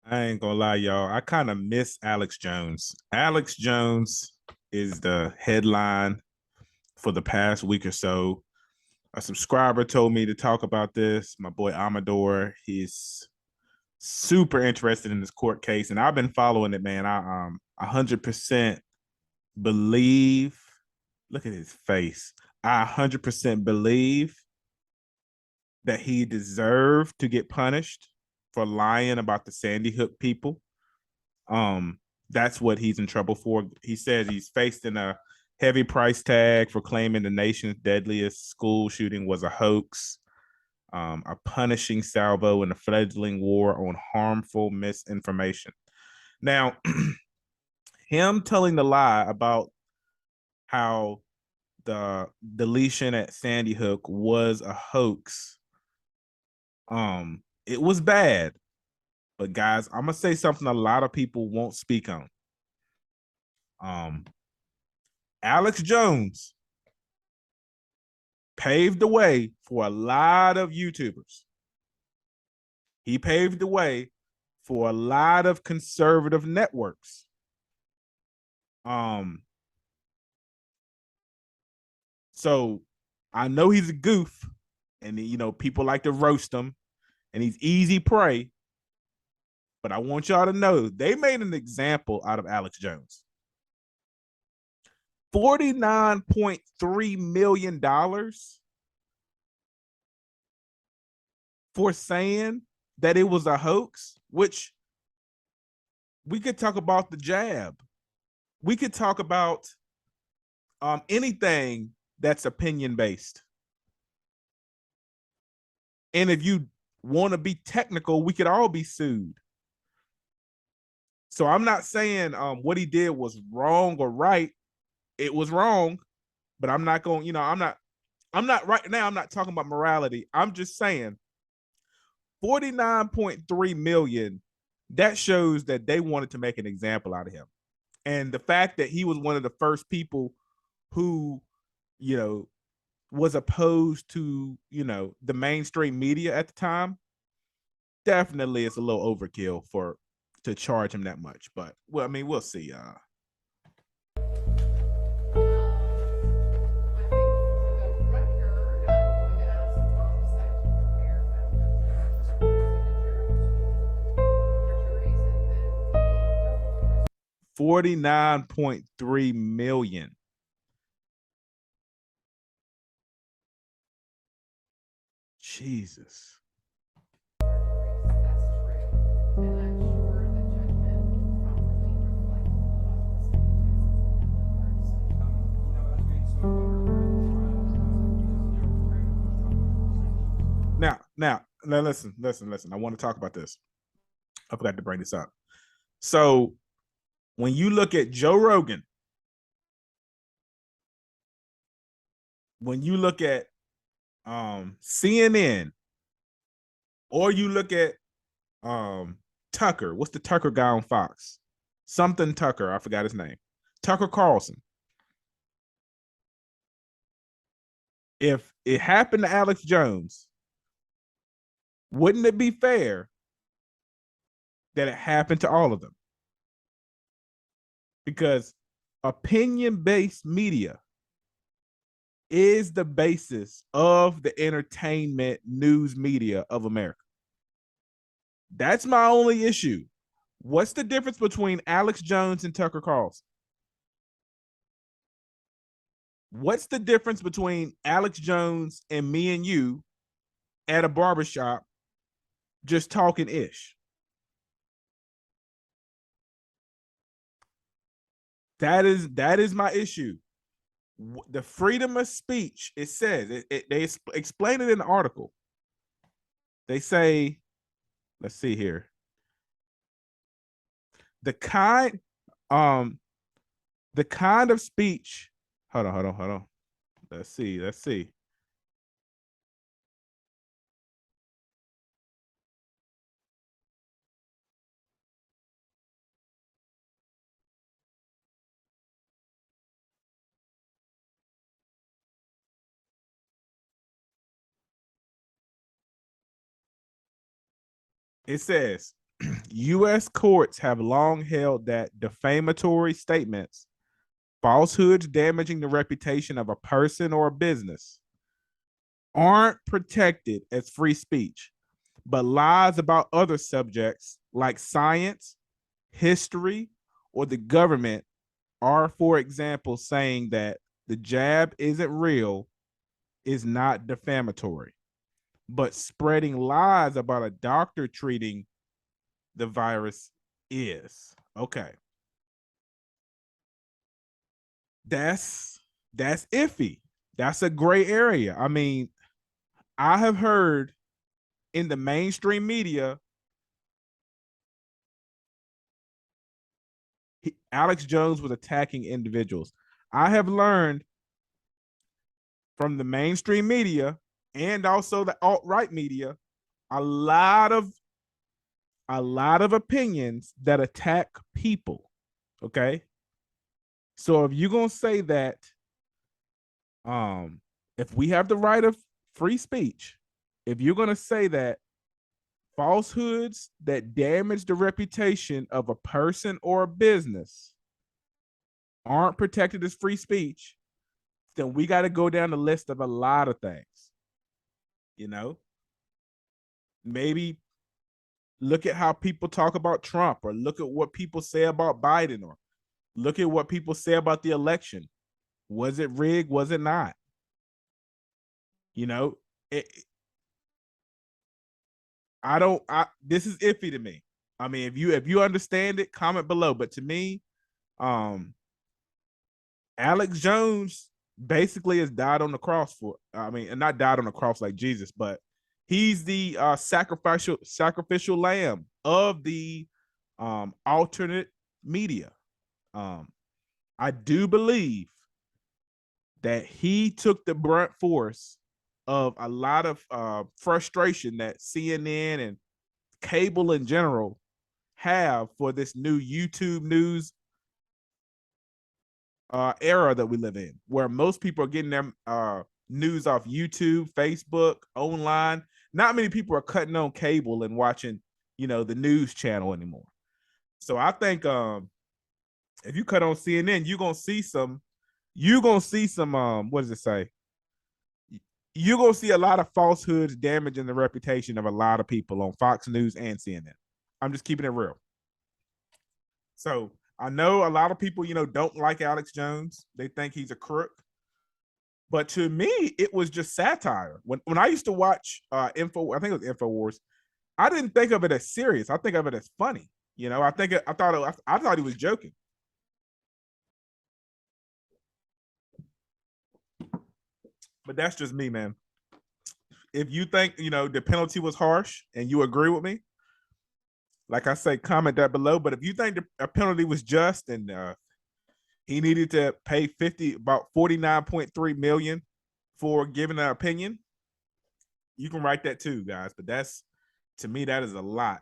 I ain't gonna lie, y'all. I kind of miss Alex Jones. Alex Jones is the headline for the past week or so. A subscriber told me to talk about this. My boy Amador, he's super interested in this court case, and I've been following it, man. I 100% believe. Look at his face. I 100% believe that he deserved to get punished for lying about the Sandy Hook people. Um, that's what he's in trouble for. He says he's facing a heavy price tag for claiming the nation's deadliest school shooting was a hoax, a punishing salvo in a fledgling war on harmful misinformation. Now, him telling the lie about how the deletion at Sandy Hook was a hoax, it was bad. But guys, I'm gonna say something a lot of people won't speak on. Um, Alex Jones paved the way for a lot of YouTubers. He paved the way for a lot of conservative networks. So I know he's a goof, and people like to roast him, and he's easy prey. But I want y'all to know they made an example out of Alex Jones. $49.3 million for saying that it was a hoax, which we could talk about the jab. We could talk about anything that's opinion based. And if you want to be technical, we could all be sued. So I'm not saying what he did was wrong or right. It was wrong, but I'm not going, I'm not right now. I'm not talking about morality. I'm just saying 49.3 million. That shows that they wanted to make an example out of him. And the fact that he was one of the first people who, was opposed to, the mainstream media at the time, definitely it's a little overkill to charge him that much. But well, I mean, we'll see. $49.3 million. Jesus. Now, listen. I want to talk about this. I forgot to bring this up. So, when you look at Joe Rogan, when you look at CNN, or you look at Tucker, what's the Tucker guy on Fox? Something Tucker, I forgot his name. Tucker Carlson. If it happened to Alex Jones, wouldn't it be fair that it happened to all of them? Because opinion-based media is the basis of the entertainment news media of America. That's my only issue. What's the difference between Alex Jones and Tucker Carlson? What's the difference between Alex Jones and me and you at a barbershop just talking ish? That is my issue. The freedom of speech, it says, they explain it in the article. They say, let's see here. The kind of speech. Hold on. Let's see. It says, U.S. courts have long held that defamatory statements, falsehoods damaging the reputation of a person or a business, aren't protected as free speech, but lies about other subjects like science, history, or the government are, for example, saying that the jab isn't real is not defamatory, but spreading lies about a doctor treating the virus is. Okay. That's iffy. That's a gray area. I mean, I have heard in the mainstream media, Alex Jones was attacking individuals. I have learned from the mainstream media and also the alt-right media a lot of opinions that attack people. Okay. So if you're gonna say that if we have the right of free speech, if you're gonna say that falsehoods that damage the reputation of a person or a business aren't protected as free speech, then we got to go down the list of a lot of things. You know, maybe look at how people talk about Trump, or look at what people say about Biden, or look at what people say about the election. Was it rigged? Was it not? You know, this is iffy to me. I mean, if you understand it, comment below. But to me, Alex Jones basically has died on the cross for, I mean, and not died on the cross like Jesus, but he's the sacrificial lamb of the alternate media. I do believe that he took the brunt force of a lot of frustration that CNN and cable in general have for this new YouTube news era that we live in, where most people are getting their news off YouTube, Facebook, online. Not many people are cutting on cable and watching, you know, the news channel anymore. So I think if you cut on CNN, you're gonna see some. What does it say? You're gonna see a lot of falsehoods damaging the reputation of a lot of people on Fox News and CNN. I'm just keeping it real. So I know a lot of people, you know, don't like Alex Jones. They think he's a crook. But to me, it was just satire. When I used to watch I think it was InfoWars, I didn't think of it as serious. I think of it as funny. You know, I thought he was joking. But that's just me, man. If you think, you know, the penalty was harsh and you agree with me, like I say, comment that below. But if you think the penalty was just and he needed to pay about 49.3 million for giving an opinion, you can write that too, guys. But that's, to me, that is a lot.